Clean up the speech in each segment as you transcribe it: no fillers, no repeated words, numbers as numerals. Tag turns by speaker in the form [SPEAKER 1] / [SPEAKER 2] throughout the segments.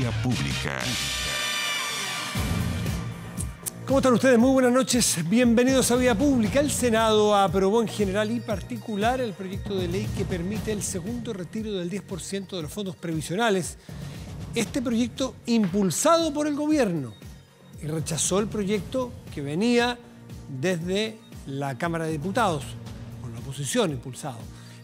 [SPEAKER 1] Vía Pública.
[SPEAKER 2] ¿Cómo están ustedes? Muy buenas noches. Bienvenidos a Vía Pública. El Senado aprobó en general y particular el proyecto de ley que permite el segundo retiro del 10% de los fondos previsionales. Este proyecto impulsado por el gobierno y rechazó el proyecto que venía desde la Cámara de Diputados, con la oposición impulsado.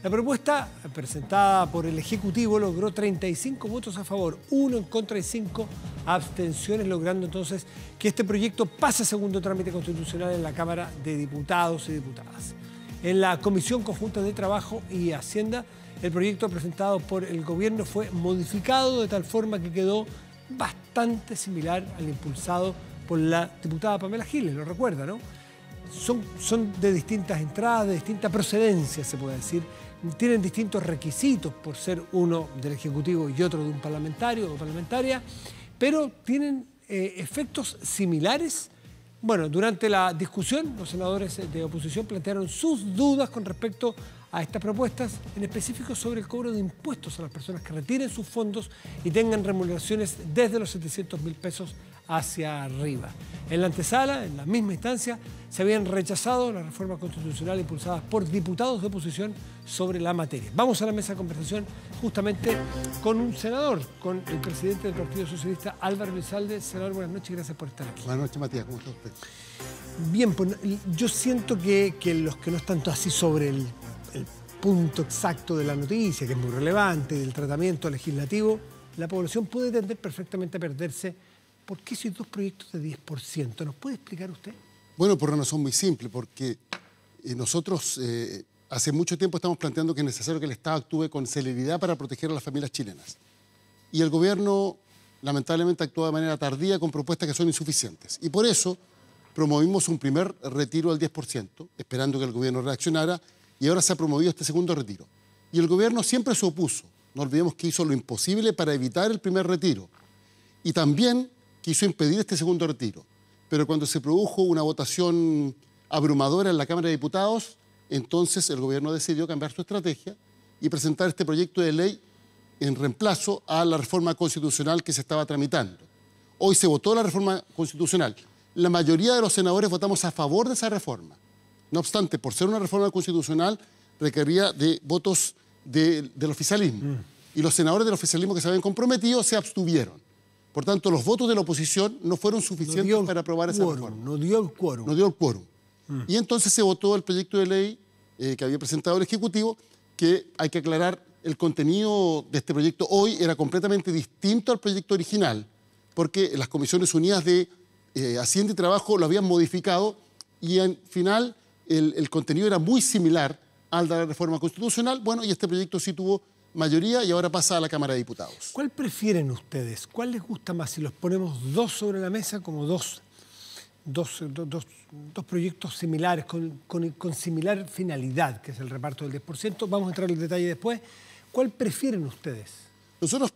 [SPEAKER 2] La propuesta presentada por el Ejecutivo logró 35 votos a favor, 1 en contra y 5 abstenciones, logrando entonces que este proyecto pase a segundo trámite constitucional en la Cámara de Diputados y Diputadas. En la Comisión Conjunta de Trabajo y Hacienda, el proyecto presentado por el gobierno fue modificado de tal forma que quedó bastante similar al impulsado por la diputada Pamela Giles, lo recuerda, ¿no? Son de distintas entradas, de distinta procedencia, se puede decir. Tienen distintos requisitos por ser uno del Ejecutivo y otro de un parlamentario o parlamentaria, pero tienen efectos similares. Bueno, durante la discusión, los senadores de oposición plantearon sus dudas con respecto a estas propuestas, en específico sobre el cobro de impuestos a las personas que retiren sus fondos y tengan remuneraciones desde los 700.000 pesos hacia arriba. En la antesala, en la misma instancia, se habían rechazado las reformas constitucionales impulsadas por diputados de oposición sobre la materia. Vamos a la mesa de conversación justamente con un senador, con el presidente del Partido Socialista, Álvaro Elizalde. Senador, buenas noches y gracias por estar aquí.
[SPEAKER 3] Buenas noches, Matías, ¿cómo está usted?
[SPEAKER 2] Bien, pues yo siento que los que no están tanto así sobre el punto exacto de la noticia, que es muy relevante, del tratamiento legislativo, la población puede tender perfectamente a perderse. ¿Por qué si hay dos proyectos de 10%? ¿Nos puede explicar usted?
[SPEAKER 3] Bueno, por una razón muy simple, porque nosotros hace mucho tiempo estamos planteando que es necesario que el Estado actúe con celeridad para proteger a las familias chilenas. Y el gobierno, lamentablemente, actúa de manera tardía con propuestas que son insuficientes. Y por eso promovimos un primer retiro del 10%, esperando que el gobierno reaccionara, y ahora se ha promovido este segundo retiro. Y el gobierno siempre se opuso. No olvidemos que hizo lo imposible para evitar el primer retiro. Y también quiso impedir este segundo retiro. Pero cuando se produjo una votación abrumadora en la Cámara de Diputados, entonces el gobierno decidió cambiar su estrategia y presentar este proyecto de ley en reemplazo a la reforma constitucional que se estaba tramitando. Hoy se votó la reforma constitucional. La mayoría de los senadores votamos a favor de esa reforma. No obstante, por ser una reforma constitucional, requería de votos del oficialismo. Y los senadores del oficialismo que se habían comprometido se abstuvieron. Por tanto, los votos de la oposición no fueron suficientes para aprobar esa reforma.
[SPEAKER 2] No dio el quórum.
[SPEAKER 3] No dio el quórum. Y entonces se votó el proyecto de ley que había presentado el Ejecutivo, que hay que aclarar, el contenido de este proyecto hoy era completamente distinto al proyecto original, porque las Comisiones Unidas de Hacienda y Trabajo lo habían modificado y al final el contenido era muy similar al de la reforma constitucional. Bueno, y este proyecto sí tuvo mayoría y ahora pasa a la Cámara de Diputados.
[SPEAKER 2] ¿Cuál prefieren ustedes? ¿Cuál les gusta más? Si los ponemos dos sobre la mesa como dos proyectos similares, con similar finalidad, que es el reparto del 10%. Vamos a entrar en el detalle después. ¿Cuál prefieren ustedes?
[SPEAKER 3] Nosotros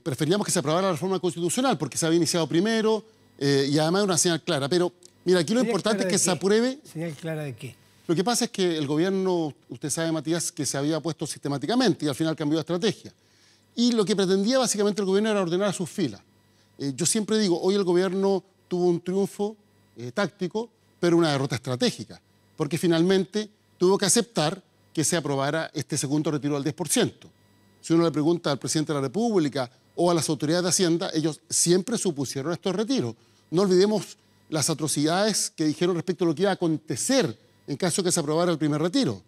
[SPEAKER 3] preferíamos que se aprobara la reforma constitucional porque se había iniciado primero y además una señal clara. Pero mira, aquí lo importante es que se apruebe.
[SPEAKER 2] ¿Señal clara de qué?
[SPEAKER 3] Lo que pasa es que el gobierno, usted sabe, Matías, que se había puesto sistemáticamente y al final cambió de estrategia. Y lo que pretendía básicamente el gobierno era ordenar a sus filas. Yo siempre digo, hoy el gobierno tuvo un triunfo táctico, pero una derrota estratégica, porque finalmente tuvo que aceptar que se aprobara este segundo retiro del 10%. Si uno le pregunta al presidente de la República o a las autoridades de Hacienda, ellos siempre se opusieron a estos retiros. No olvidemos las atrocidades que dijeron respecto a lo que iba a acontecer en caso de que se aprobara el primer retiro.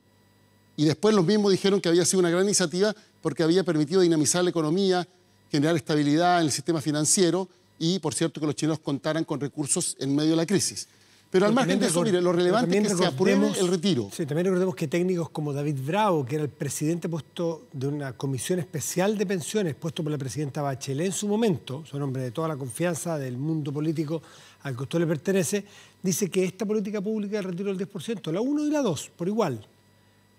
[SPEAKER 3] Y después los mismos dijeron que había sido una gran iniciativa porque había permitido dinamizar la economía, generar estabilidad en el sistema financiero y, por cierto, que los chilenos contaran con recursos en medio de la crisis. Pero al margen de eso, mire, lo relevante es que se apruebe el retiro.
[SPEAKER 2] Sí, también recordemos que técnicos como David Bravo, que era el presidente puesto de una comisión especial de pensiones, puesto por la presidenta Bachelet en su momento, su hombre de toda la confianza del mundo político al que usted le pertenece, dice que esta política pública del retiro del 10%, la 1 y la 2, por igual,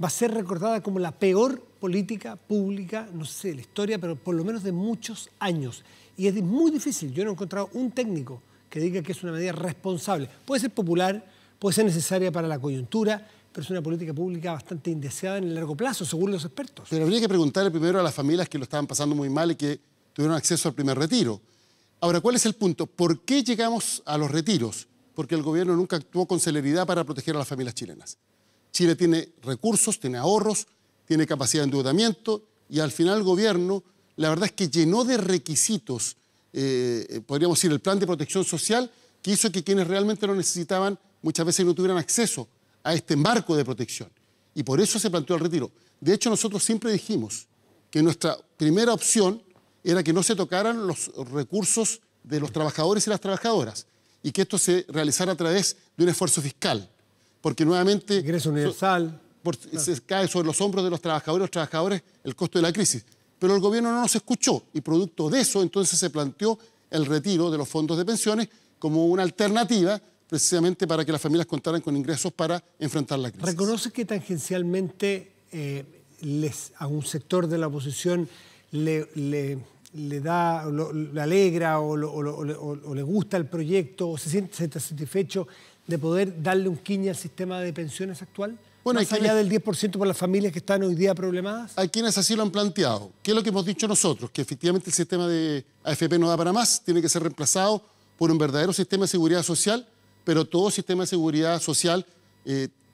[SPEAKER 2] va a ser recordada como la peor política pública, no sé, de la historia, pero por lo menos de muchos años. Y es muy difícil, yo no he encontrado un técnico que diga que es una medida responsable. Puede ser popular, puede ser necesaria para la coyuntura, pero es una política pública bastante indeseada en el largo plazo, según los expertos.
[SPEAKER 3] Pero habría que preguntarle primero a las familias que lo estaban pasando muy mal y que tuvieron acceso al primer retiro. Ahora, ¿cuál es el punto? ¿Por qué llegamos a los retiros? Porque el gobierno nunca actuó con celeridad para proteger a las familias chilenas. Chile tiene recursos, tiene ahorros, tiene capacidad de endeudamiento y al final el gobierno, la verdad es que llenó de requisitos, podríamos decir, el plan de protección social, que hizo que quienes realmente lo necesitaban muchas veces no tuvieran acceso a este marco de protección. Y por eso se planteó el retiro. De hecho, nosotros siempre dijimos que nuestra primera opción era que no se tocaran los recursos de los trabajadores y las trabajadoras y que esto se realizara a través de un esfuerzo fiscal. Porque nuevamente
[SPEAKER 2] ingreso universal.
[SPEAKER 3] Se cae sobre los hombros de los trabajadores el costo de la crisis. Pero el gobierno no nos escuchó y producto de eso entonces se planteó el retiro de los fondos de pensiones como una alternativa precisamente para que las familias contaran con ingresos para enfrentar la crisis.
[SPEAKER 2] ¿Reconoce que tangencialmente a un sector de la oposición le alegra o le gusta el proyecto o se siente satisfecho de poder darle un quiñe al sistema de pensiones actual?
[SPEAKER 3] Bueno,
[SPEAKER 2] más allá del 10% para las familias que están hoy día problemadas.
[SPEAKER 3] Hay quienes así lo han planteado. ¿Qué es lo que hemos dicho nosotros? Que efectivamente el sistema de AFP no da para más, tiene que ser reemplazado por un verdadero sistema de seguridad social, pero todo sistema de seguridad social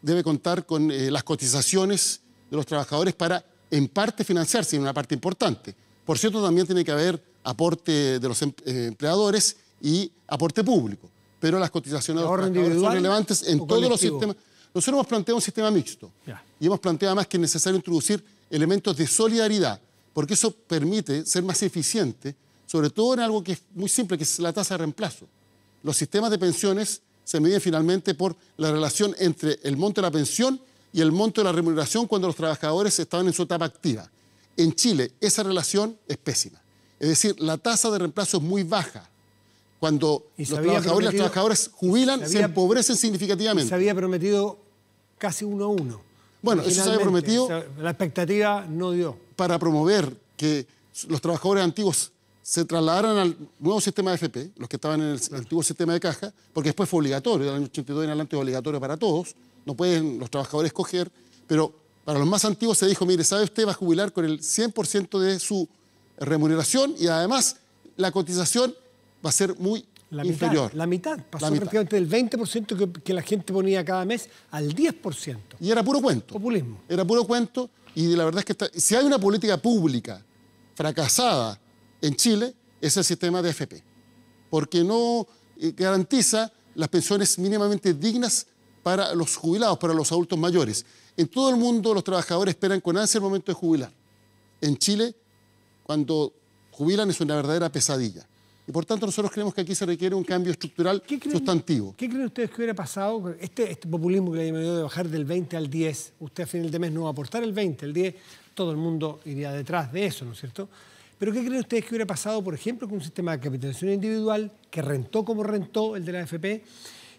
[SPEAKER 3] debe contar con las cotizaciones de los trabajadores para, en parte, financiarse, en una parte importante. Por cierto, también tiene que haber aporte de los empleadores y aporte público, pero las cotizaciones de los trabajadores son relevantes en todos los sistemas. Nosotros hemos planteado un sistema mixto y hemos planteado además que es necesario introducir elementos de solidaridad, porque eso permite ser más eficiente, sobre todo en algo que es muy simple, que es la tasa de reemplazo. Los sistemas de pensiones se miden finalmente por la relación entre el monto de la pensión y el monto de la remuneración cuando los trabajadores estaban en su etapa activa. En Chile esa relación es pésima. Es decir, la tasa de reemplazo es muy baja. Cuando los trabajadores y las trabajadoras jubilan, se empobrecen significativamente.
[SPEAKER 2] Se había prometido casi 1 a 1.
[SPEAKER 3] Bueno, eso se había prometido.
[SPEAKER 2] La expectativa no dio.
[SPEAKER 3] Para promover que los trabajadores antiguos se trasladaran al nuevo sistema de AFP, los que estaban en el antiguo sistema de caja, porque después fue obligatorio, del año 82 en adelante es obligatorio para todos, no pueden los trabajadores escoger, pero para los más antiguos se dijo, mire, ¿sabe usted? Va a jubilar con el 100% de su remuneración y además la cotización va a ser muy inferior.
[SPEAKER 2] La mitad, pasó prácticamente del 20% que la gente ponía cada mes al 10%.
[SPEAKER 3] Y era puro cuento.
[SPEAKER 2] Populismo.
[SPEAKER 3] Era puro cuento y la verdad es que si hay una política pública fracasada en Chile, es el sistema de AFP, porque no garantiza las pensiones mínimamente dignas para los jubilados, para los adultos mayores. En todo el mundo los trabajadores esperan con ansia el momento de jubilar. En Chile, cuando jubilan es una verdadera pesadilla. Y por tanto nosotros creemos que aquí se requiere un cambio estructural sustantivo.
[SPEAKER 2] ¿Qué creen ustedes que hubiera pasado? Este populismo que le llamó de bajar del 20 al 10, usted a final de mes no va a aportar el 20, el 10, todo el mundo iría detrás de eso, ¿no es cierto? Pero ¿qué creen ustedes que hubiera pasado, por ejemplo, con un sistema de capitalización individual que rentó como rentó el de la AFP,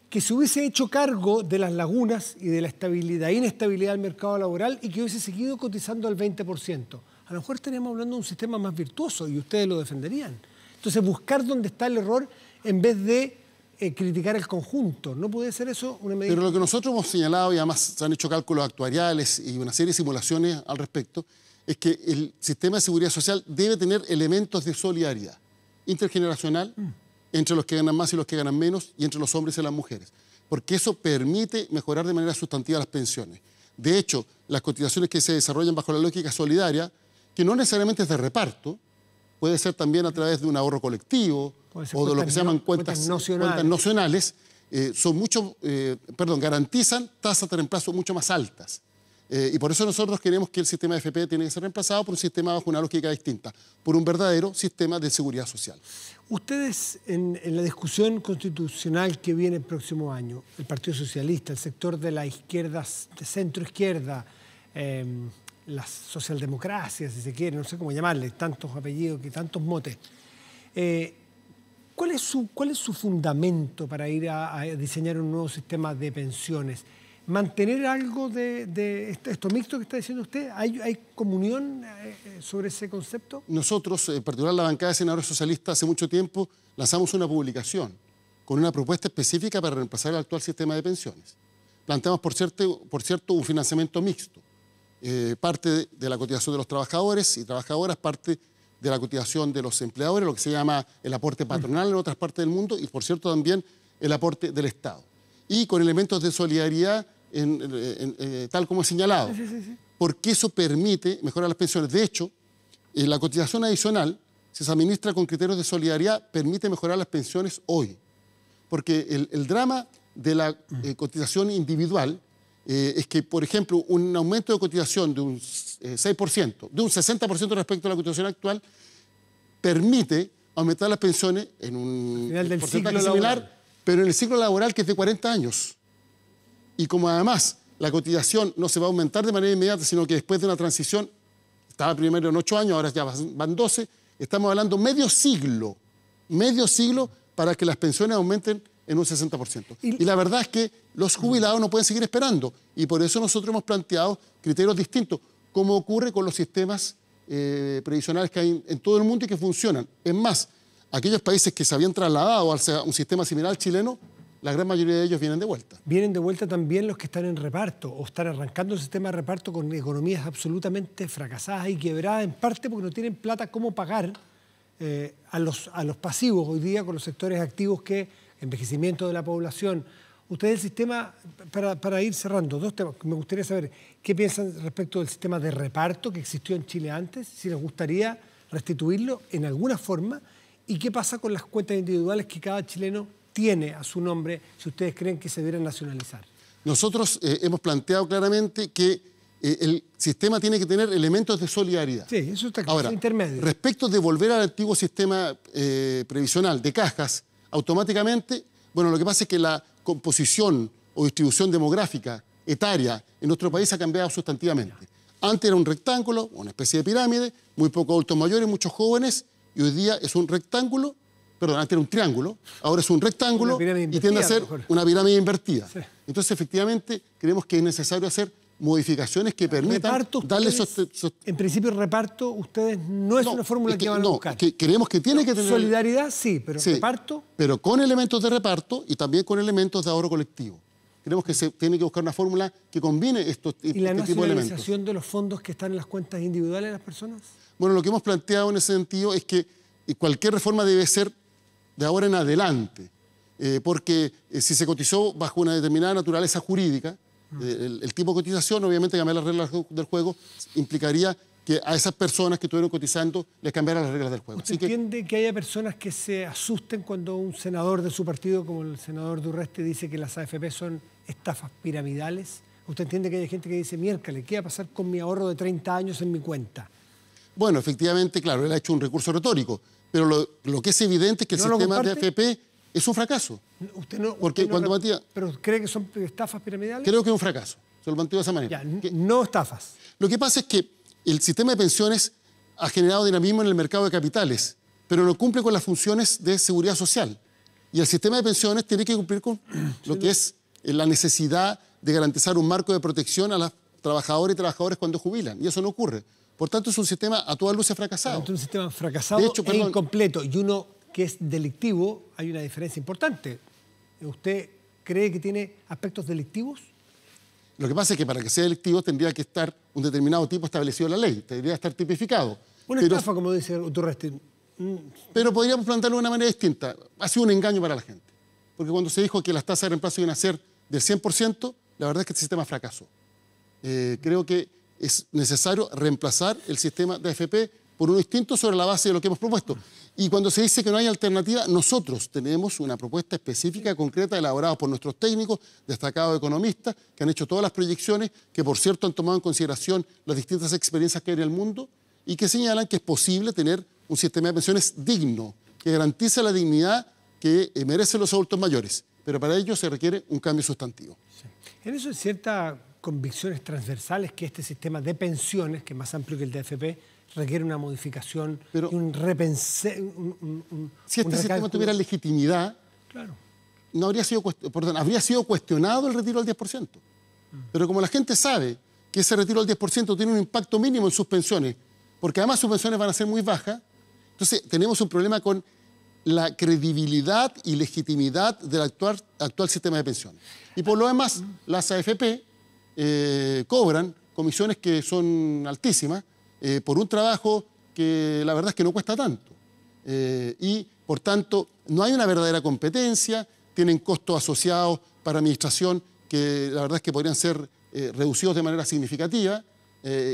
[SPEAKER 2] que se hubiese hecho cargo de las lagunas y de la inestabilidad del mercado laboral y que hubiese seguido cotizando al 20%? A lo mejor estaríamos hablando de un sistema más virtuoso y ustedes lo defenderían. Entonces, buscar dónde está el error en vez de criticar el conjunto. ¿No puede ser eso una medida? Pero
[SPEAKER 3] lo que nosotros hemos señalado, y además se han hecho cálculos actuariales y una serie de simulaciones al respecto, es que el sistema de seguridad social debe tener elementos de solidaridad intergeneracional entre los que ganan más y los que ganan menos y entre los hombres y las mujeres, porque eso permite mejorar de manera sustantiva las pensiones. De hecho, las cotizaciones que se desarrollan bajo la lógica solidaria, que no necesariamente es de reparto, puede ser también a través de un ahorro colectivo o de lo que se llaman cuentas nocionales, garantizan tasas de reemplazo mucho más altas. Y por eso nosotros queremos que el sistema de AFP tiene que ser reemplazado por un sistema bajo una lógica distinta, por un verdadero sistema de seguridad social.
[SPEAKER 2] Ustedes, en la discusión constitucional que viene el próximo año, el Partido Socialista, el sector de la izquierda, de centro-izquierda, las socialdemocracias, si se quiere, no sé cómo llamarle, tantos apellidos, tantos motes, ¿cuál es su fundamento para ir a diseñar un nuevo sistema de pensiones? ¿Mantener algo de esto mixto que está diciendo usted? ¿Hay comunión sobre ese concepto? Nosotros,
[SPEAKER 3] en particular la bancada de senadores socialistas, hace mucho tiempo lanzamos una publicación con una propuesta específica para reemplazar el actual sistema de pensiones. Planteamos, por cierto, un financiamiento mixto. Parte de la cotización de los trabajadores y trabajadoras, parte de la cotización de los empleadores, lo que se llama el aporte patronal en otras partes del mundo y, por cierto, también el aporte del Estado. Y con elementos de solidaridad, tal como he señalado, porque eso permite mejorar las pensiones. De hecho, la cotización adicional, si se administra con criterios de solidaridad, permite mejorar las pensiones hoy. Porque el drama de la cotización individual es que, por ejemplo, un aumento de cotización de un 6%, de un 60% respecto a la cotización actual, permite aumentar las pensiones en un porcentaje similar, pero en el ciclo laboral que es de 40 años. Y como además la cotización no se va a aumentar de manera inmediata, sino que después de una transición, estaba primero en 8 años, ahora ya van 12, estamos hablando medio siglo para que las pensiones aumenten en un 60%. Y la verdad es que los jubilados no pueden seguir esperando. Y por eso nosotros hemos planteado criterios distintos, como ocurre con los sistemas previsionales que hay en todo el mundo y que funcionan. Es más, aquellos países que se habían trasladado a un sistema similar al chileno, la gran mayoría de ellos vienen de vuelta. Vienen de vuelta también los que están en reparto o están arrancando el sistema de reparto con economías absolutamente fracasadas y quebradas, en parte porque no tienen plata cómo pagar a los pasivos hoy día con los sectores activos que envejecimiento de la población. Ustedes, el sistema, para ir cerrando, dos temas, me gustaría saber qué piensan respecto del sistema de reparto que existió en Chile antes, si les gustaría restituirlo en alguna forma, y qué pasa con las cuentas individuales que cada chileno tiene a su nombre, si ustedes creen que se debieran nacionalizar. Nosotros hemos planteado claramente que el sistema tiene que tener elementos de solidaridad. Sí, eso está claro. Ahora, intermedio. Respecto de volver al antiguo sistema previsional de cajas, automáticamente, bueno, lo que pasa es que la composición o distribución demográfica, etaria, en nuestro país ha cambiado sustantivamente. Antes era un rectángulo, una especie de pirámide, muy pocos adultos mayores, muchos jóvenes, y hoy día es un rectángulo, perdón, antes era un triángulo, ahora es un rectángulo y tiende a ser una pirámide invertida. Sí. Entonces, efectivamente, creemos que es necesario hacer modificaciones que permitan reparto, darle... En principio, el reparto, ustedes no es una fórmula que van a buscar. Creemos que tiene que tener... Solidaridad, sí, pero sí, reparto... Pero con elementos de reparto y también con elementos de ahorro colectivo. Creemos que se tiene que buscar una fórmula que combine este tipo de elementos. ¿Y la nacionalización de los fondos que están en las cuentas individuales de las personas? Bueno, lo que hemos planteado en ese sentido es que cualquier reforma debe ser de ahora en adelante, porque si se cotizó bajo una determinada naturaleza jurídica, el tipo de cotización, obviamente cambiar las reglas del juego implicaría que a esas personas que estuvieron cotizando les cambiaran las reglas del juego. ¿Usted entiende que haya personas que se asusten cuando un senador de su partido, como el senador Durresti, dice que las AFP son estafas piramidales? ¿Usted entiende que hay gente que dice, miércoles, ¿qué va a pasar con mi ahorro de 30 años en mi cuenta? Bueno, efectivamente, claro, él ha hecho un recurso retórico, pero lo que es evidente es que el sistema de AFP es un fracaso. ¿Usted no, porque usted no, Matías, ¿pero cree que son estafas piramidales? Creo que es un fracaso, se lo planteo de esa manera. Ya, no estafas. Lo que pasa es que el sistema de pensiones ha generado dinamismo en el mercado de capitales, pero no cumple con las funciones de seguridad social. Y el sistema de pensiones tiene que cumplir con lo que es la necesidad de garantizar un marco de protección a los trabajadores y trabajadoras cuando jubilan, y eso no ocurre. Por tanto, es un sistema a todas luces fracasado. Es un sistema fracasado e incompleto. Y uno que es delictivo, hay una diferencia importante. ¿Usted cree que tiene aspectos delictivos? Lo que pasa es que para que sea delictivo tendría que estar un determinado tipo establecido en la ley, tendría que estar tipificado. Una estafa, como dice Durresti. Pero podríamos plantearlo de una manera distinta. Ha sido un engaño para la gente. Porque cuando se dijo que las tasas de reemplazo iban a ser del 100%, la verdad es que este sistema fracasó. Creo que es necesario reemplazar el sistema de AFP por uno distinto sobre la base de lo que hemos propuesto. Y cuando se dice que no hay alternativa, nosotros tenemos una propuesta específica, concreta, elaborada por nuestros técnicos, destacados economistas, que han hecho todas las proyecciones, que por cierto han tomado en consideración las distintas experiencias que hay en el mundo y que señalan que es posible tener un sistema de pensiones digno, que garantice la dignidad que merecen los adultos mayores. Pero para ello se requiere un cambio sustantivo. Sí. En eso es cierta convicciones transversales que este sistema de pensiones, que es más amplio que el de AFP, requiere una modificación, pero un repensar. Si este sistema tuviera legitimidad, claro, no habría sido, habría sido cuestionado el retiro al 10%. Pero como la gente sabe que ese retiro al 10% tiene un impacto mínimo en sus pensiones, porque además sus pensiones van a ser muy bajas, entonces tenemos un problema con la credibilidad y legitimidad del actual sistema de pensiones. Y por lo demás, las AFP cobran comisiones que son altísimas por un trabajo que la verdad es que no cuesta tanto. Y, por tanto, no hay una verdadera competencia, tienen costos asociados para administración que la verdad es que podrían ser reducidos de manera significativa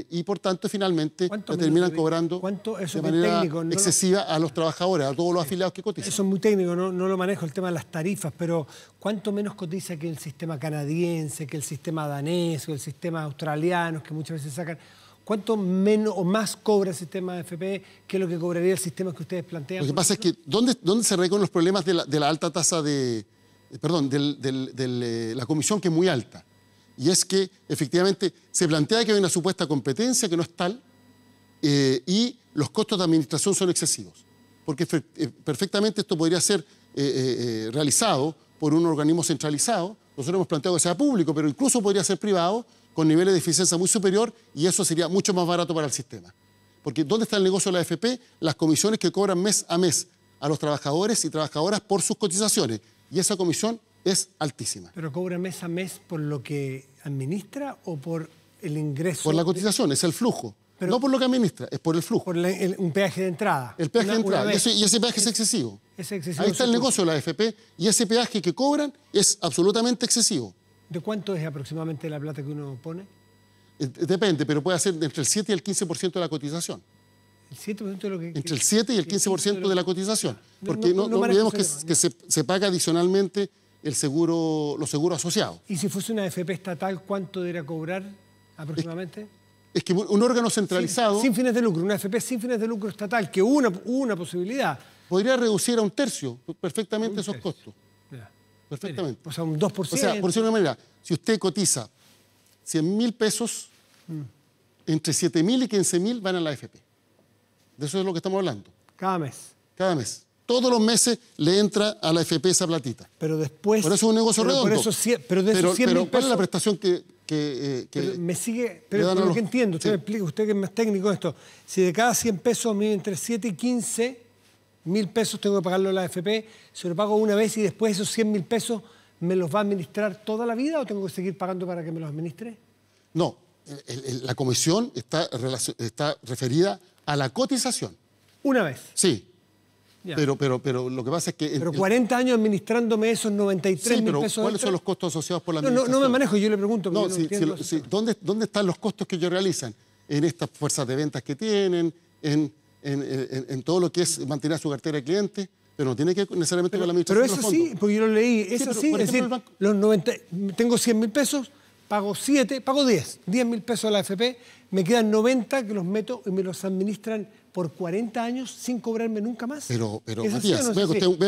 [SPEAKER 3] y, por tanto, finalmente terminan cobrando de manera excesiva a los trabajadores, a todos los afiliados que cotizan.
[SPEAKER 2] Eso es muy técnico, no lo manejo el tema de las tarifas, pero ¿cuánto menos cotiza que el sistema canadiense, que el sistema danés, que el sistema australiano, que muchas veces sacan? ¿Cuánto menos o más cobra el sistema de FP que lo que cobraría el sistema que ustedes plantean?
[SPEAKER 3] Lo que pasa es que, ¿dónde se recogen los problemas de la alta tasa de la comisión, que es muy alta? Y es que, efectivamente, se plantea que hay una supuesta competencia que no es tal y los costos de administración son excesivos. Porque perfectamente esto podría ser realizado por un organismo centralizado. Nosotros hemos planteado que sea público, pero incluso podría ser privado, con niveles de eficiencia muy superior, y eso sería mucho más barato para el sistema. Porque ¿dónde está el negocio de la AFP? Las comisiones que cobran mes a mes a los trabajadores y trabajadoras por sus cotizaciones. Y esa comisión es altísima.
[SPEAKER 2] ¿Pero cobra mes a mes por lo que administra o por el ingreso?
[SPEAKER 3] Por la cotización, es el flujo. Pero no por lo que administra, es por el flujo.
[SPEAKER 2] Por un peaje de entrada.
[SPEAKER 3] El peaje de entrada, y ese peaje es excesivo. Ahí está el negocio de la AFP, y ese peaje que cobran es absolutamente excesivo.
[SPEAKER 2] ¿De cuánto es aproximadamente la plata que uno pone?
[SPEAKER 3] Depende, pero puede ser entre el 7 y el 15% de la cotización.
[SPEAKER 2] ¿El 7% de lo que...?
[SPEAKER 3] Entre el 7 y el 15% de la cotización. Porque no olvidemos que se paga adicionalmente los seguros asociados.
[SPEAKER 2] ¿Y si fuese una AFP estatal, cuánto debería cobrar aproximadamente?
[SPEAKER 3] Es que un órgano centralizado...
[SPEAKER 2] Sin fines de lucro, una AFP sin fines de lucro estatal, que una posibilidad.
[SPEAKER 3] Podría reducir a un tercio perfectamente esos costos.
[SPEAKER 2] Ya.
[SPEAKER 3] Perfectamente.
[SPEAKER 2] O sea, un 2%.
[SPEAKER 3] O sea, por decirlo de una manera, si usted cotiza 100.000 pesos, entre 7.000 y 15.000 van a la AFP. De eso es lo que estamos hablando.
[SPEAKER 2] Cada mes.
[SPEAKER 3] Cada mes. Todos los meses le entra a la AFP esa platita.
[SPEAKER 2] Pero después...
[SPEAKER 3] Por eso es un negocio redondo.
[SPEAKER 2] Pero de esos 100.000 pesos...
[SPEAKER 3] ¿cuál es la prestación que
[SPEAKER 2] me sigue... Pero lo que entiendo, usted me explica, usted que es más técnico de esto, si de cada 100 pesos, entre 7 y 15.000 pesos tengo que pagarlo a la AFP, se lo pago una vez y después esos 100.000 pesos me los va a administrar toda la vida o tengo que seguir pagando para que me los administre?
[SPEAKER 3] No, la comisión está referida a la cotización.
[SPEAKER 2] ¿Una vez?
[SPEAKER 3] Sí. Pero lo que pasa es que...
[SPEAKER 2] Pero 40 años administrándome esos 93.000 pesos...
[SPEAKER 3] ¿cuáles son los costos asociados por la administración?
[SPEAKER 2] No me manejo, yo le pregunto.
[SPEAKER 3] No, ¿dónde están los costos que ellos realizan? En estas fuerzas de ventas que tienen, en todo lo que es mantener su cartera de clientes, pero no tiene que necesariamente con la administración de los fondos.
[SPEAKER 2] Pero eso sí, porque yo lo leí, eso sí, es decir, tengo 100.000 pesos, pago 7, pago 10.000 pesos a la AFP, me quedan 90 que los meto y me los administran por 40 años sin cobrarme nunca más.
[SPEAKER 3] Pero Matías, veo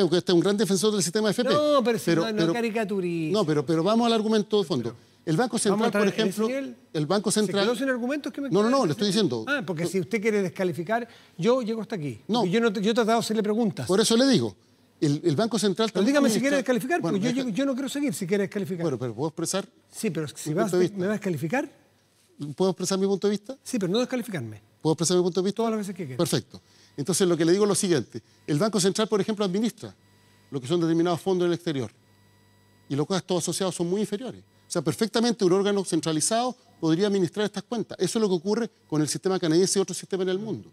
[SPEAKER 3] que usted es un gran defensor del sistema AFP.
[SPEAKER 2] No, pero no caricaturista.
[SPEAKER 3] No, pero vamos al argumento de fondo. El Banco Central, por ejemplo, el Banco Central...
[SPEAKER 2] ¿Se quedó sin argumentos?
[SPEAKER 3] No, le estoy diciendo.
[SPEAKER 2] Porque si usted quiere descalificar, yo llego hasta aquí. No. Yo he tratado de hacerle preguntas.
[SPEAKER 3] Por eso le digo, el Banco Central...
[SPEAKER 2] Pero dígame si quiere descalificar, porque yo no quiero seguir si quiere descalificar.
[SPEAKER 3] Bueno, pero ¿puedo expresar?
[SPEAKER 2] Sí, pero si me va a descalificar...
[SPEAKER 3] ¿Puedo expresar mi punto de vista?
[SPEAKER 2] Sí, pero no descalificarme.
[SPEAKER 3] ¿Puedo expresar mi punto de vista?
[SPEAKER 2] Todas las veces que quiera.
[SPEAKER 3] Perfecto. Entonces, lo que le digo es lo siguiente. El Banco Central, por ejemplo, administra lo que son determinados fondos en el exterior. Y los costos asociados son muy inferiores. O sea, perfectamente un órgano centralizado podría administrar estas cuentas. Eso es lo que ocurre con el sistema canadiense y otros sistemas en el mundo.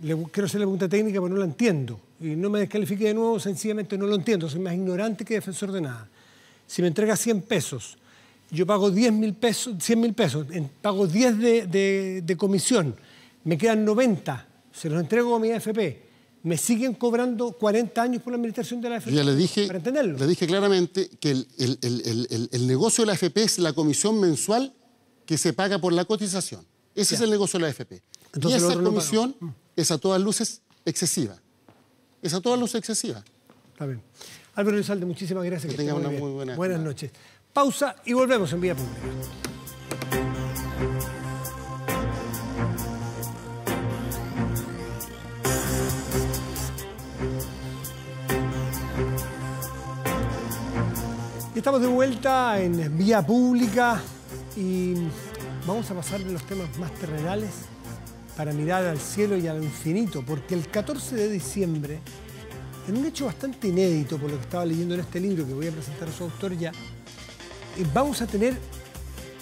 [SPEAKER 2] Quiero hacerle la pregunta técnica, pero no la entiendo. Y no me descalifique de nuevo, sencillamente no lo entiendo. Soy más ignorante que defensor de nada. Si me entrega 100 pesos, yo pago 10.000 pesos, 100.000 pesos, pago 10 de comisión, me quedan 90, se los entrego a mi AFP, me siguen cobrando 40 años por la administración de la AFP.
[SPEAKER 3] Ya le dije,
[SPEAKER 2] para entenderlo.
[SPEAKER 3] Le dije claramente que el negocio de la AFP es la comisión mensual que se paga por la cotización. Ese es el negocio de la AFP. Entonces, y esa comisión es a todas luces excesiva. Es a todas luces excesiva.
[SPEAKER 2] Está bien. Álvaro Elizalde, muchísimas gracias.
[SPEAKER 3] Que tenga una muy buena...
[SPEAKER 2] Buenas noches. Pausa y volvemos en Vía Pública. Estamos de vuelta en Vía Pública y vamos a pasar de los temas más terrenales para mirar al cielo y al infinito, porque el 14 de diciembre, en un hecho bastante inédito por lo que estaba leyendo en este libro que voy a presentar a su autor ya, vamos a tener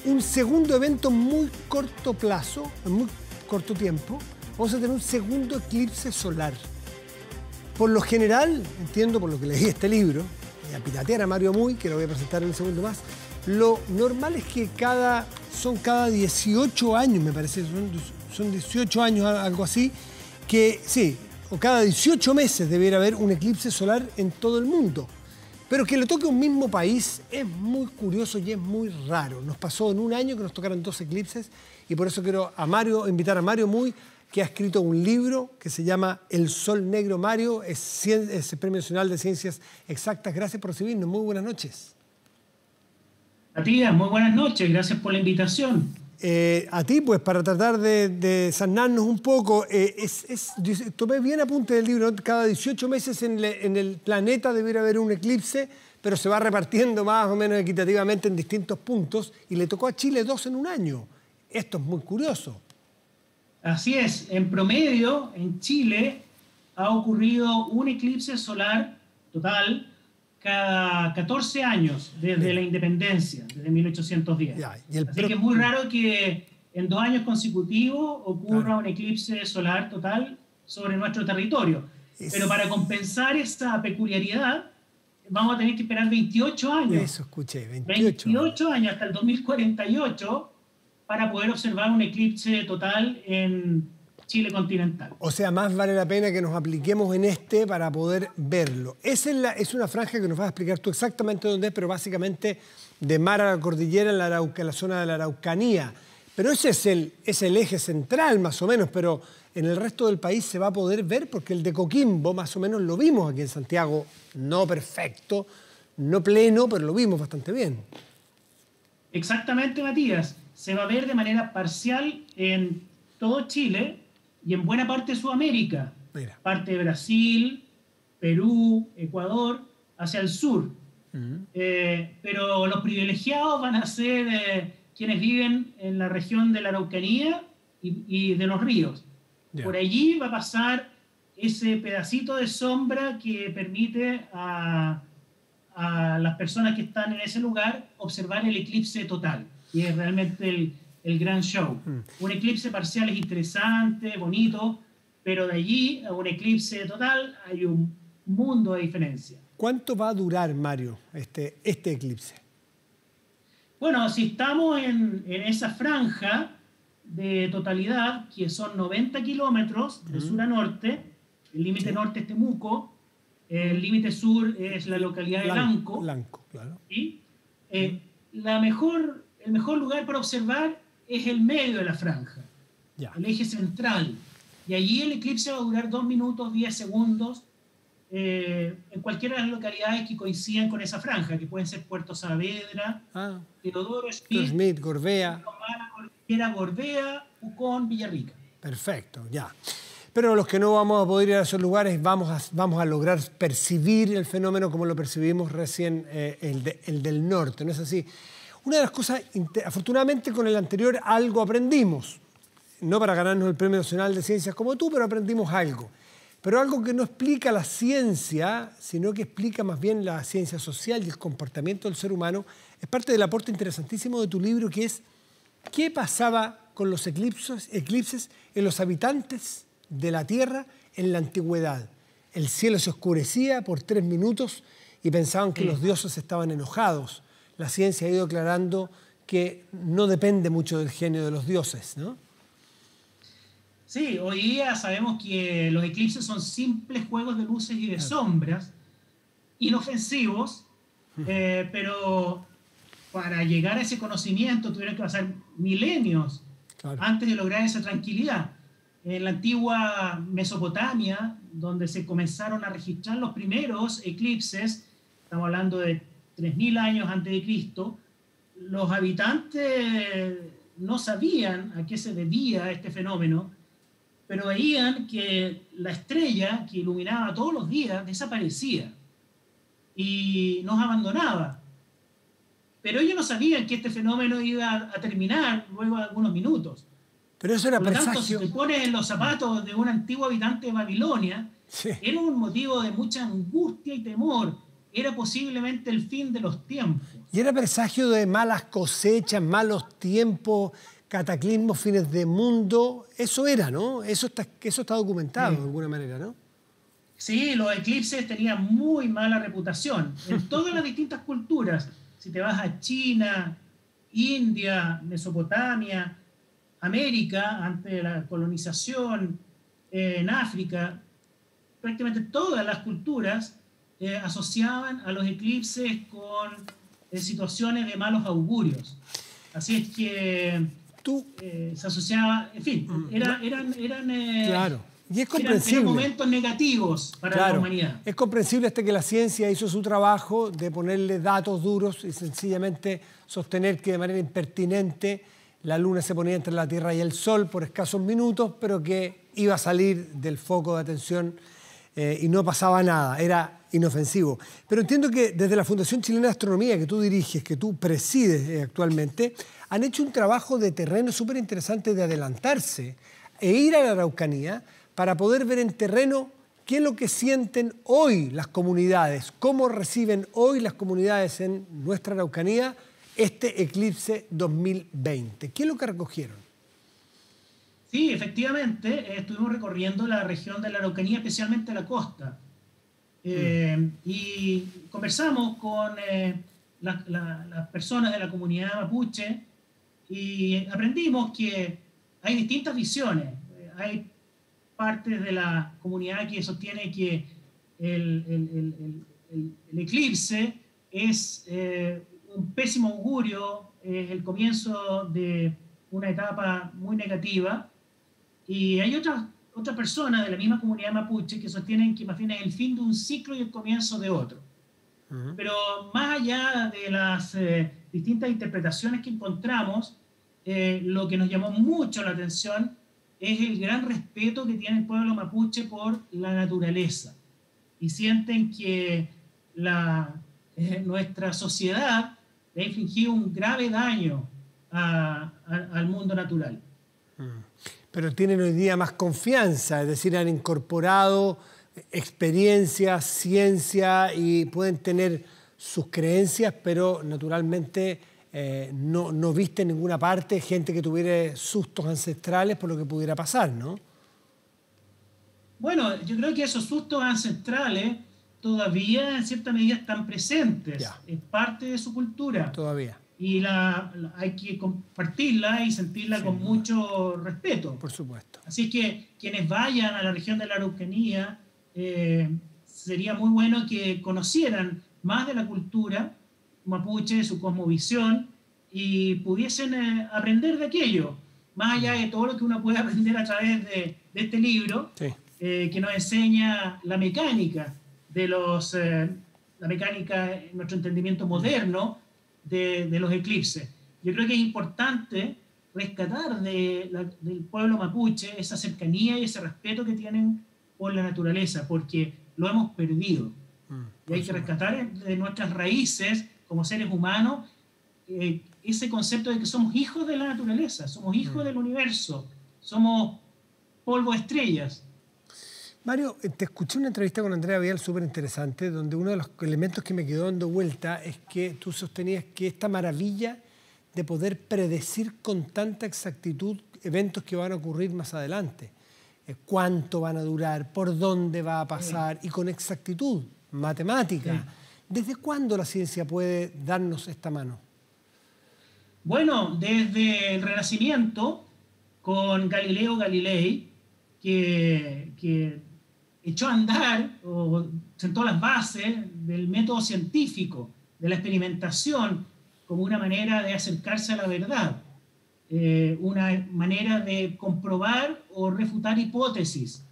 [SPEAKER 2] un segundo evento en muy corto plazo, en muy corto tiempo, vamos a tener un segundo eclipse solar. Por lo general, entiendo por lo que leí este libro, a piratear a Mario Muy, que lo voy a presentar en un segundo más, lo normal es que son cada 18 años, me parece, son 18 años, algo así, que sí, o cada 18 meses debiera haber un eclipse solar en todo el mundo. Pero que le toque a un mismo país es muy curioso y es muy raro. Nos pasó en un año que nos tocaran 2 eclipses y por eso quiero invitar a Mario Muy, que ha escrito un libro que se llama El Sol Negro. Mario, es el Premio Nacional de Ciencias Exactas. Gracias por recibirnos. Muy buenas noches.
[SPEAKER 1] Matías, muy buenas noches. Gracias por la invitación.
[SPEAKER 2] A ti, pues, para tratar de sanarnos un poco, tomé bien apunte del libro, ¿no? Cada 18 meses en el planeta debería haber un eclipse, pero se va repartiendo más o menos equitativamente en distintos puntos, y le tocó a Chile 2 en un año. Esto es muy curioso.
[SPEAKER 1] Así es, en promedio, en Chile ha ocurrido un eclipse solar total cada 14 años desde la independencia, desde 1810.
[SPEAKER 2] Ya,
[SPEAKER 1] así que es muy raro que en 2 años consecutivos ocurra un eclipse solar total sobre nuestro territorio. Pero para compensar esta peculiaridad, vamos a tener que esperar 28 años.
[SPEAKER 2] Eso escuché, 28
[SPEAKER 1] años hasta el 2048 para poder observar un eclipse total en Chile continental.
[SPEAKER 2] O sea, más vale la pena que nos apliquemos en para poder verlo. Es una franja que nos vas a explicar tú exactamente dónde es, pero básicamente de mar a la cordillera en la zona de la Araucanía. Pero ese es el eje central, más o menos, pero en el resto del país se va a poder ver, porque el de Coquimbo, más o menos, lo vimos aquí en Santiago. No perfecto, no pleno, pero lo vimos bastante bien.
[SPEAKER 1] Exactamente, Matías. Se va a ver de manera parcial en todo Chile y en buena parte de Sudamérica.
[SPEAKER 2] Mira.
[SPEAKER 1] Parte de Brasil, Perú, Ecuador, hacia el sur. Pero los privilegiados van a ser quienes viven en la región de la Araucanía y de los ríos.
[SPEAKER 2] Yeah.
[SPEAKER 1] Por allí va a pasar ese pedacito de sombra que permite a las personas que están en ese lugar observar el eclipse total. Y es realmente el gran show. Un eclipse parcial es interesante, bonito, pero de allí a un eclipse total hay un mundo de diferencia.
[SPEAKER 2] ¿Cuánto va a durar, Mario, este eclipse?
[SPEAKER 1] Bueno, si estamos en esa franja de totalidad, que son 90 kilómetros de sur a norte, el límite norte es Temuco, el límite sur es la localidad de Lanco.
[SPEAKER 2] Lanco, claro.
[SPEAKER 1] ¿Sí? El mejor lugar para observar es el medio de la franja,
[SPEAKER 2] Ya.
[SPEAKER 1] el eje central. Y allí el eclipse va a durar 2 minutos, 10 segundos, en cualquiera de las localidades que coincidan con esa franja, que pueden ser Puerto Saavedra, Teodoro
[SPEAKER 2] Smith, Gorbea.
[SPEAKER 1] Gorbea, Pucón, Villarrica.
[SPEAKER 2] Perfecto, ya. Pero los que no vamos a poder ir a esos lugares vamos a lograr percibir el fenómeno como lo percibimos recién, el del norte, ¿no es así? Una de las cosas, afortunadamente con el anterior algo aprendimos, no para ganarnos el Premio Nacional de Ciencias como tú, pero aprendimos algo. Pero algo que no explica la ciencia, sino que explica más bien la ciencia social y el comportamiento del ser humano, es parte del aporte interesantísimo de tu libro, que es ¿qué pasaba con los eclipses en los habitantes de la Tierra en la antigüedad? El cielo se oscurecía por 3 minutos y pensaban que los dioses estaban enojados. La ciencia ha ido aclarando que no depende mucho del genio de los dioses, ¿no?
[SPEAKER 1] Sí, hoy día sabemos que los eclipses son simples juegos de luces y de sombras, inofensivos, pero para llegar a ese conocimiento tuvieron que pasar milenios antes de lograr esa tranquilidad. En la antigua Mesopotamia, donde se comenzaron a registrar los primeros eclipses, estamos hablando de 3000 años antes de Cristo, los habitantes no sabían a qué se debía este fenómeno, pero veían que la estrella que iluminaba todos los días desaparecía y nos abandonaba. Pero ellos no sabían que este fenómeno iba a terminar luego de algunos minutos.
[SPEAKER 2] Pero eso era
[SPEAKER 1] Por lo tanto,
[SPEAKER 2] presagio.
[SPEAKER 1] si te pones en los zapatos de un antiguo habitante de Babilonia, era un motivo de mucha angustia y temor. Era posiblemente el fin de los tiempos.
[SPEAKER 2] Y era presagio de malas cosechas, malos tiempos, cataclismos, fines de mundo, eso era, ¿no? Eso está documentado de alguna manera, ¿no?
[SPEAKER 1] Sí, los eclipses tenían muy mala reputación en todas las distintas culturas. Si te vas a China, India, Mesopotamia, América, antes de la colonización, en África, prácticamente todas las culturas asociaban a los eclipses con situaciones de malos augurios. Así es que se asociaba, en fin, eran
[SPEAKER 2] claro. Y es comprensible.
[SPEAKER 1] Eran momentos negativos para la humanidad.
[SPEAKER 2] Es comprensible hasta que la ciencia hizo su trabajo de ponerle datos duros y sencillamente sostener que de manera impertinente la luna se ponía entre la Tierra y el Sol por escasos minutos, pero que iba a salir del foco de atención y no pasaba nada, era inofensivo. Pero entiendo que desde la Fundación Chilena de Astronomía, que tú diriges, que tú presides actualmente, han hecho un trabajo de terreno súper interesante de adelantarse e ir a la Araucanía para poder ver en terreno qué es lo que sienten hoy las comunidades, cómo reciben hoy las comunidades en nuestra Araucanía este eclipse 2020. ¿Qué es lo que recogieron?
[SPEAKER 1] Sí, efectivamente, estuvimos recorriendo la región de la Araucanía, especialmente la costa. Y conversamos con las personas de la comunidad mapuche y aprendimos que hay distintas visiones. Hay partes de la comunidad que sostiene que el eclipse es un pésimo augurio, es el comienzo de una etapa muy negativa, y hay otras personas de la misma comunidad mapuche que sostienen que más bien es el fin de un ciclo y el comienzo de otro. Pero más allá de las distintas interpretaciones que encontramos, lo que nos llamó mucho la atención es el gran respeto que tiene el pueblo mapuche por la naturaleza. Y sienten que nuestra sociedad le ha infligido un grave daño al mundo natural.
[SPEAKER 2] Pero tienen hoy día más confianza, es decir, han incorporado experiencia, ciencia y pueden tener sus creencias, pero naturalmente no viste en ninguna parte gente que tuviera sustos ancestrales por lo que pudiera pasar, ¿no?
[SPEAKER 1] Bueno, yo creo que esos sustos ancestrales todavía en cierta medida están presentes. Ya. Es parte de su cultura.
[SPEAKER 2] Todavía.
[SPEAKER 1] Y hay que compartirla y sentirla con mucho respeto.
[SPEAKER 2] Por supuesto.
[SPEAKER 1] Así que quienes vayan a la región de la Araucanía, sería muy bueno que conocieran más de la cultura mapuche, su cosmovisión, y pudiesen aprender de aquello, más allá de todo lo que uno puede aprender a través de este libro, que nos enseña la mecánica la mecánica, en nuestro entendimiento moderno, de los eclipses. Yo creo que es importante rescatar del pueblo mapuche esa cercanía y ese respeto que tienen por la naturaleza, porque lo hemos perdido. Y hay que rescatar de nuestras raíces como seres humanos ese concepto de que somos hijos de la naturaleza, somos hijos del universo, somos polvo de estrellas.
[SPEAKER 2] Mario, te escuché una entrevista con Andrea Vial súper interesante, donde uno de los elementos que me quedó dando vuelta es que tú sostenías que esta maravilla de poder predecir con tanta exactitud eventos que van a ocurrir más adelante, cuánto van a durar, por dónde va a pasar, y con exactitud matemática. ¿Desde cuándo la ciencia puede darnos esta mano?
[SPEAKER 1] Bueno, desde el Renacimiento, con Galileo Galilei, que echó a andar o sentó las bases del método científico, de la experimentación, como una manera de acercarse a la verdad, una manera de comprobar o refutar hipótesis.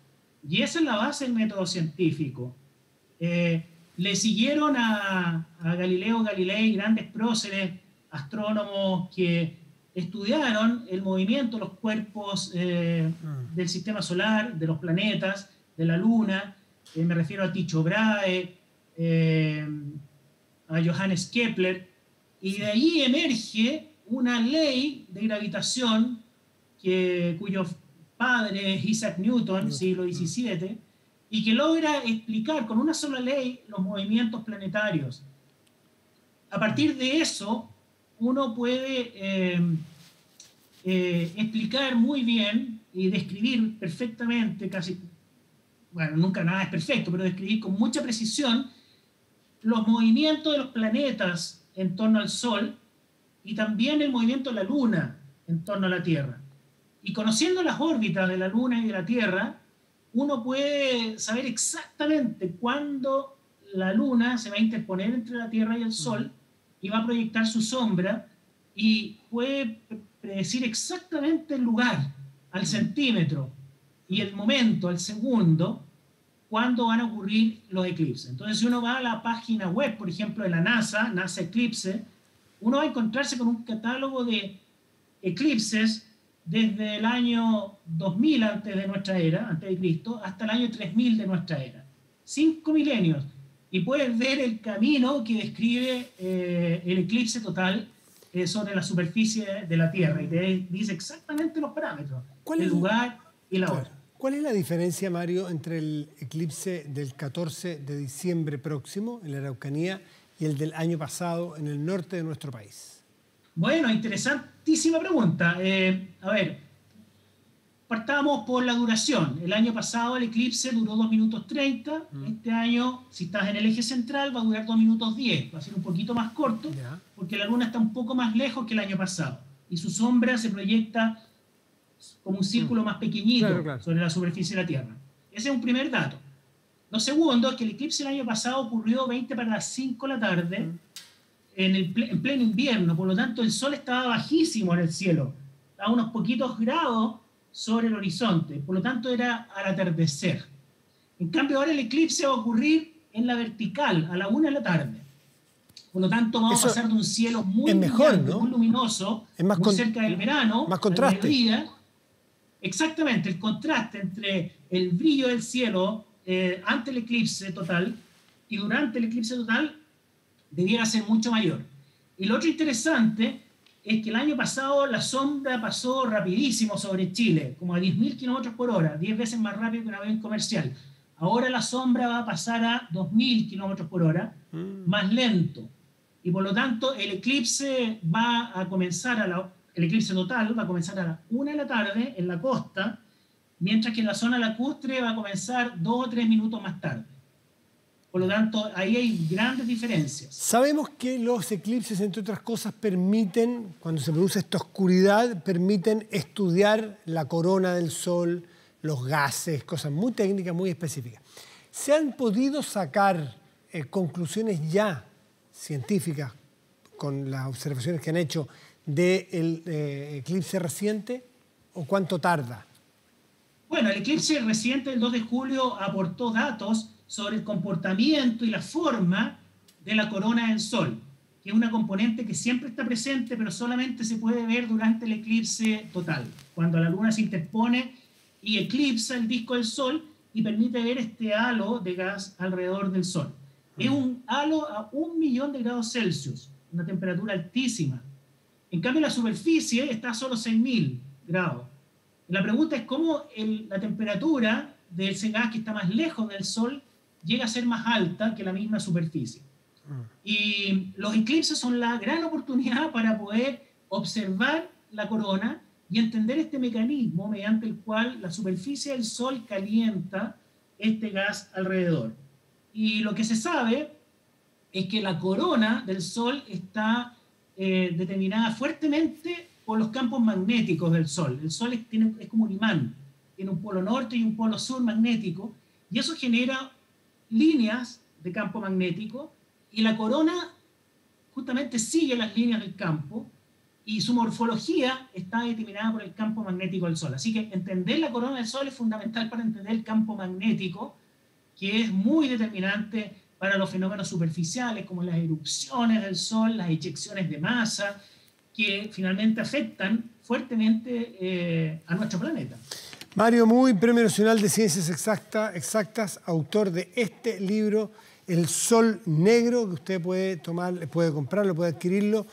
[SPEAKER 1] Y esa es la base del método científico. Le siguieron a Galileo Galilei grandes próceres, astrónomos que estudiaron el movimiento de los cuerpos del sistema solar, de los planetas, de la Luna. Me refiero a Tycho Brahe, a Johannes Kepler, y de ahí emerge una ley de gravitación cuyo padre es Isaac Newton, siglo XVII, y que logra explicar con una sola ley los movimientos planetarios. A partir de eso, uno puede explicar muy bien y describir perfectamente, casi, bueno, nunca nada es perfecto, pero describir con mucha precisión los movimientos de los planetas en torno al Sol y también el movimiento de la Luna en torno a la Tierra. Y conociendo las órbitas de la Luna y de la Tierra, uno puede saber exactamente cuándo la Luna se va a interponer entre la Tierra y el Sol y va a proyectar su sombra, y puede predecir exactamente el lugar, al centímetro, y el momento, al segundo, cuándo van a ocurrir los eclipses. Entonces, si uno va a la página web, por ejemplo, de la NASA, NASA Eclipse, uno va a encontrarse con un catálogo de eclipses desde el año 2000 antes de nuestra era, antes de Cristo, hasta el año 3000 de nuestra era. 5 milenios. Y puedes ver el camino que describe el eclipse total sobre la superficie de la Tierra. Y te dice exactamente los parámetros, el lugar y la hora.
[SPEAKER 2] ¿Cuál es la diferencia, Mario, entre el eclipse del 14 de diciembre próximo en la Araucanía y el del año pasado en el norte de nuestro país?
[SPEAKER 1] Bueno, interesantísima pregunta. A ver, partamos por la duración. El año pasado el eclipse duró 2 minutos 30. Este año, si estás en el eje central, va a durar 2 minutos 10. Va a ser un poquito más corto, porque la Luna está un poco más lejos que el año pasado. Y su sombra se proyecta como un círculo más pequeñito sobre la superficie de la Tierra. Ese es un primer dato. Lo segundo es que el eclipse el año pasado ocurrió 20 para las 5 de la tarde, en pleno invierno. Por lo tanto, el Sol estaba bajísimo en el cielo, a unos poquitos grados sobre el horizonte. Por lo tanto, era al atardecer. En cambio, ahora el eclipse va a ocurrir en la vertical, a la 1 de la tarde. Por lo tanto, vamos a pasar de un cielo muy brillante, muy luminoso, muy cerca del verano,
[SPEAKER 2] más contraste.
[SPEAKER 1] Al mediodía. Exactamente, el contraste entre el brillo del cielo ante el eclipse total y durante el eclipse total debiera ser mucho mayor. Y lo otro interesante es que el año pasado la sombra pasó rapidísimo sobre Chile, como a 10.000 kilómetros por hora, 10 veces más rápido que un avión comercial. Ahora la sombra va a pasar a 2.000 kilómetros por hora, más lento. Y por lo tanto el eclipse va a comenzar el eclipse total va a comenzar a las 1 de la tarde en la costa, mientras que en la zona lacustre va a comenzar 2 o 3 minutos más tarde. Por lo tanto, ahí hay grandes diferencias.
[SPEAKER 2] Sabemos que los eclipses, entre otras cosas, permiten, cuando se produce esta oscuridad, permiten estudiar la corona del Sol, los gases, cosas muy técnicas, muy específicas. ¿Se han podido sacar conclusiones ya científicas con las observaciones que han hecho del eclipse reciente, o cuánto tarda?
[SPEAKER 1] Bueno, el eclipse reciente del 2 de julio aportó datos sobre el comportamiento y la forma de la corona del Sol, que es una componente que siempre está presente, pero solamente se puede ver durante el eclipse total, cuando la Luna se interpone y eclipsa el disco del Sol y permite ver este halo de gas alrededor del Sol. Es un halo a 1 millón de grados Celsius, una temperatura altísima. En cambio, la superficie está a solo 6.000 grados. La pregunta es cómo la temperatura de ese gas que está más lejos del Sol llega a ser más alta que la misma superficie. Y los eclipses son la gran oportunidad para poder observar la corona y entender este mecanismo mediante el cual la superficie del Sol calienta este gas alrededor. Y lo que se sabe es que la corona del Sol está determinada fuertemente por los campos magnéticos del Sol. El Sol es como un imán, tiene un polo norte y un polo sur magnético, y eso genera líneas de campo magnético, y la corona justamente sigue las líneas del campo, y su morfología está determinada por el campo magnético del Sol. Así que entender la corona del Sol es fundamental para entender el campo magnético, que es muy determinante para los fenómenos superficiales, como las erupciones del Sol, las eyecciones de masa, que finalmente afectan fuertemente a nuestro planeta.
[SPEAKER 2] Mario Muy, Premio Nacional de Ciencias Exactas, autor de este libro, El Sol Negro, que usted puede tomar, puede comprarlo, puede adquirirlo.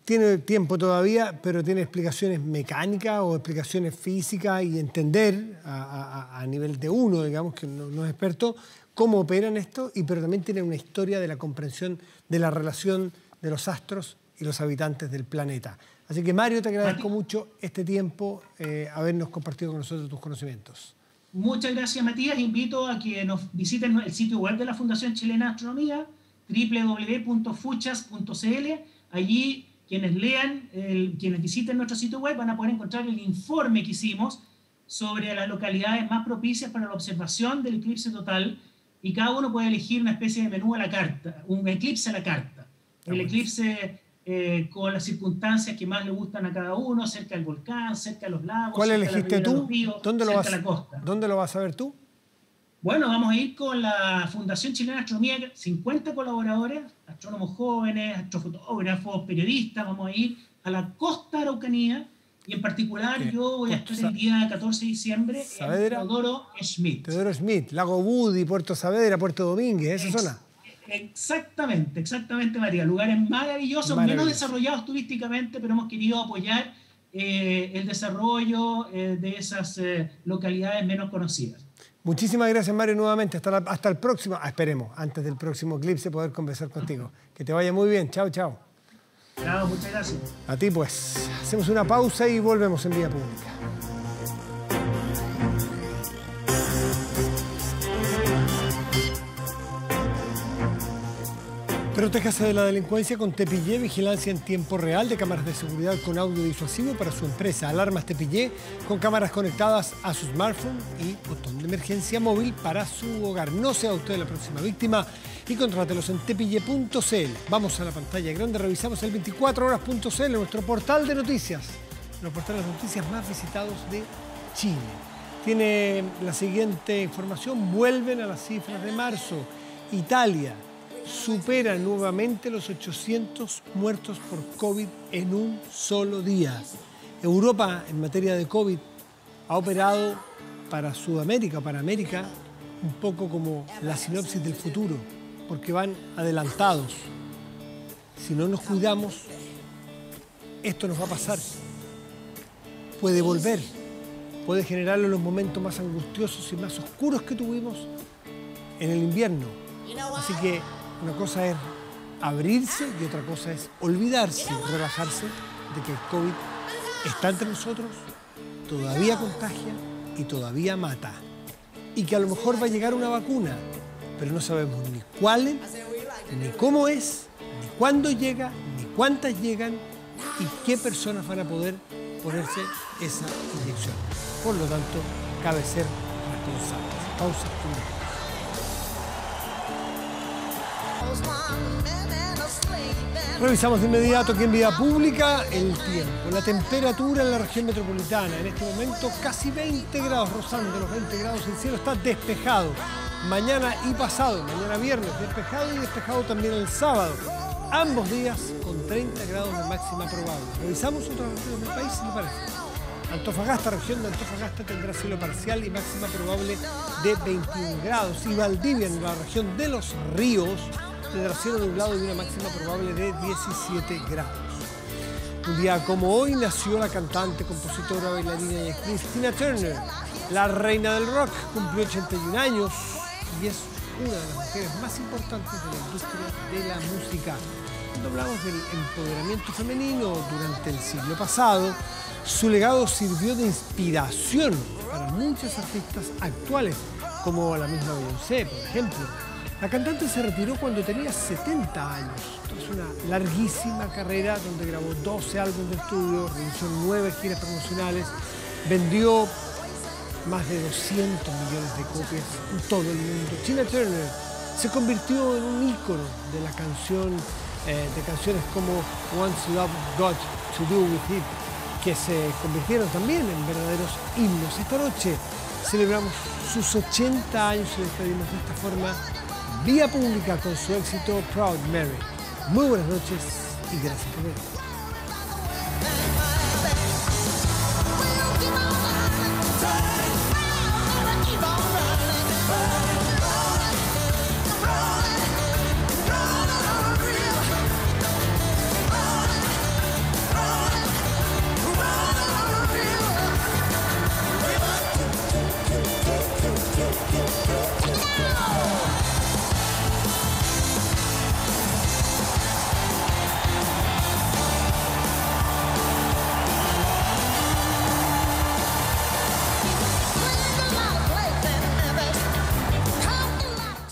[SPEAKER 2] Tiene tiempo todavía, pero tiene explicaciones mecánicas o explicaciones físicas y entender a nivel de uno, digamos, que no es experto, cómo operan esto, pero también tiene una historia de la comprensión de la relación de los astros y los habitantes del planeta. Así que, Mario, te agradezco mucho este tiempo, habernos compartido con nosotros tus conocimientos.
[SPEAKER 1] Muchas gracias, Matías. Invito a que nos visiten el sitio web de la Fundación Chilena de Astronomía, www.fuchas.cl. Allí, quienes lean, quienes visiten nuestro sitio web van a poder encontrar el informe que hicimos sobre las localidades más propicias para la observación del eclipse total, y cada uno puede elegir una especie de menú a la carta, un eclipse a la carta. El eclipse con las circunstancias que más le gustan a cada uno, cerca del volcán, cerca de los lagos,
[SPEAKER 2] ¿cuál elegiste tú?
[SPEAKER 1] ¿Dónde cerca de la costa.
[SPEAKER 2] ¿Dónde lo vas a ver tú?
[SPEAKER 1] Bueno, vamos a ir con la Fundación Chilena de Astronomía, 50 colaboradores, astrónomos jóvenes, astrofotógrafos, periodistas. Vamos a ir a la costa araucanía, y en particular yo voy a estar el día 14 de diciembre en Teodoro Schmidt.
[SPEAKER 2] Teodoro Schmidt, Lago Budi, Puerto Saavedra, Puerto Domínguez, esa zona.
[SPEAKER 1] Exactamente, María. Lugares maravillosos, menos desarrollados turísticamente, pero hemos querido apoyar el desarrollo de esas localidades menos conocidas.
[SPEAKER 2] Muchísimas gracias, Mario, nuevamente. Hasta el próximo, esperemos, antes del próximo eclipse, poder conversar contigo. Que te vaya muy bien. Chao, chao.
[SPEAKER 1] Chao, muchas gracias.
[SPEAKER 2] A ti, pues. Hacemos una pausa y volvemos en Vía Pública. Protéjase de la delincuencia con Tepillé, vigilancia en tiempo real de cámaras de seguridad con audio disuasivo para su empresa. Alarmas Tepillé con cámaras conectadas a su smartphone y botón de emergencia móvil para su hogar. No sea usted la próxima víctima y contrátelos en tepillé.cl. Vamos a la pantalla grande, revisamos el 24horas.cl, nuestro portal de noticias. Los portales de noticias más visitados de Chile. Tiene la siguiente información: vuelven a las cifras de marzo. Italia supera nuevamente los 800 muertos por COVID en un solo día. Europa, en materia de COVID, ha operado para Sudamérica, para América, un poco como la sinopsis del futuro, porque van adelantados. Si no nos cuidamos, esto nos va a pasar. Puede volver, puede generarlo en los momentos más angustiosos y más oscuros que tuvimos en el invierno. Así que una cosa es abrirse y otra cosa es olvidarse, relajarse de que el COVID está entre nosotros, todavía contagia y todavía mata. Y que a lo mejor va a llegar una vacuna, pero no sabemos ni cuál es, ni cómo es, ni cuándo llega, ni cuántas llegan y qué personas van a poder ponerse esa inyección. Por lo tanto, cabe ser responsables. Pausa. Revisamos de inmediato aquí en Vía Pública el tiempo. La temperatura en la región metropolitana, en este momento casi 20 grados, rozando los 20 grados. El cielo está despejado. Mañana y pasado, mañana viernes, despejado y despejado también el sábado. Ambos días con 30 grados de máxima probable. Revisamos otras regiones del país, si le parece. Antofagasta, región de Antofagasta, tendrá cielo parcial y máxima probable de 21 grados. Y Valdivia, en la región de Los Ríos, tendrá cielo nublado y una máxima probable de 17 grados. Un día como hoy nació la cantante, compositora, bailarina y actriz Tina Turner. La reina del rock cumplió 81 años y es una de las mujeres más importantes de la industria de la música. Cuando hablamos del empoderamiento femenino durante el siglo pasado, su legado sirvió de inspiración para muchos artistas actuales, como la misma Beyoncé, por ejemplo. La cantante se retiró cuando tenía 70 años, tras una larguísima carrera donde grabó 12 álbumes de estudio, realizó 9 giras promocionales, vendió más de 200 millones de copias en todo el mundo. Tina Turner se convirtió en un ícono de la canción, de canciones como Once Love Got to Do With It, que se convirtieron también en verdaderos himnos. Esta noche celebramos sus 80 años y despedimos de esta forma Vía Pública con su éxito Proud Mary. Muy buenas noches y gracias por ver.
[SPEAKER 4] Check it out!